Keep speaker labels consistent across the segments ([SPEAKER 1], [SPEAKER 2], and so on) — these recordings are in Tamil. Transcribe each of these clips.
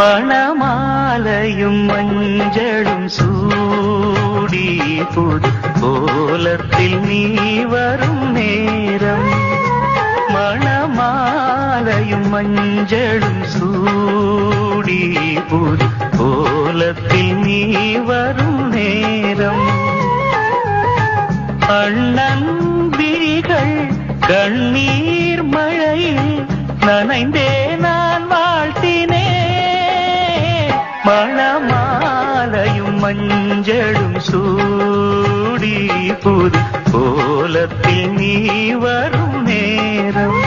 [SPEAKER 1] மணமாலையும் மஞ்சளும் சூடி புது கோலத்தில் நீ வரும் நேரம். மணமாலையும் மஞ்சளும் சூடி புது கோலத்தில் நீ வரும் நேரம். அண்ணன் விழிகள் கண்ணீர் மழையில் நனைந்தே நான் வாழ்த்தினே. மணமாலையும் மஞ்சளும் சூடி புது கோலத்தில் நீ வரும் நேரம்.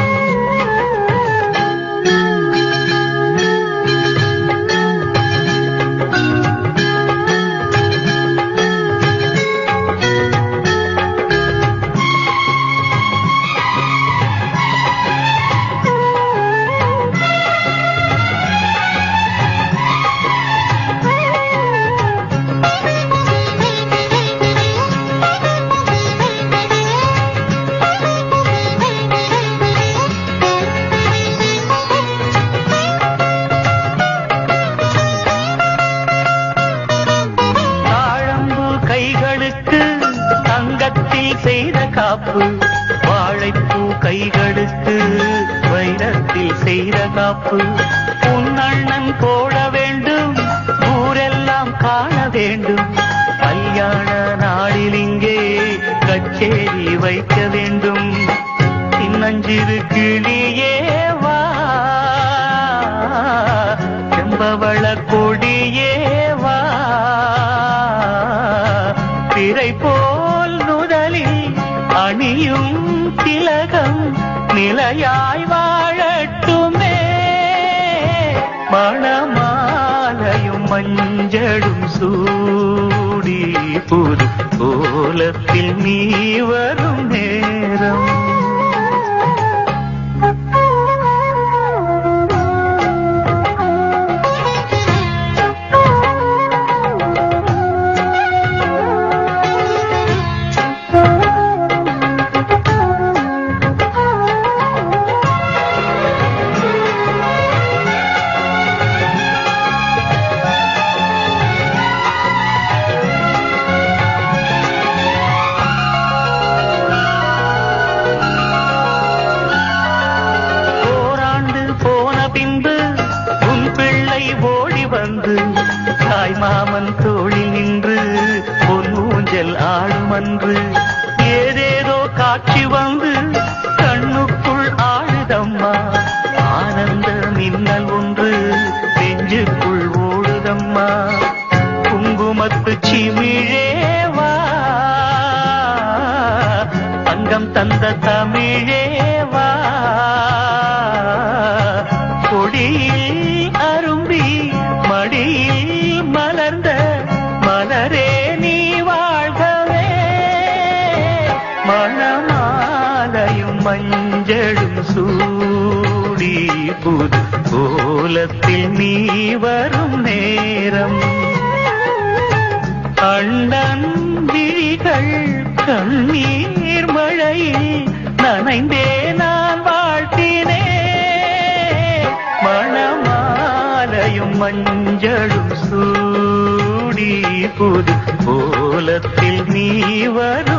[SPEAKER 1] தங்கத்தில் செய்த காப்பு, வாழைப்பூ கைகளுக்கு வைரத்தில் செய்த காப்பு. உன் அண்ணன் போட வேண்டும், ஊரெல்லாம் காண வேண்டும். கல்யாண நாளில் இங்கே கச்சேரி வைக்க வேண்டும். சின்னஞ்சிறு கிளியே வா, செம்பவள கொடியே வா. திரை போல் நுதலில் அணியும் திலகம் நிலையாய் வாழட்டுமே. மணமாலையும் மஞ்சளும் சூடி புது கோலத்தில் நீ வரும் நேரம். தாய் மாமன் தோளில் நின்று பொன்னூஞ்சல் ஆடுமன்று. ஏதேதோ காட்சி வந்து கண்ணுக்குள் ஆடுதம்மா. ஆனந்த மின்னல் ஒன்று நெஞ்சுக்குள் ஓடுதம்மா. குங்குமத்து சிமிழேவா, தங்கம் தந்த தமிழேவா. கொடியில் அரும்பி மடியில் மலர்ந்த மலரே நீ வாழ்கவே. மணமாலையும் மஞ்சளும் சூடி புது கோலத்தில் நீ வரும் நேரம். அண்ணன் விழிகள் கண்ணீர் மழையில் நனைந்தே நான் வாழ்த்தினே. மணமாலையும் மஞ்சளும் சூடி புது கோலத்தில் நீ வரும்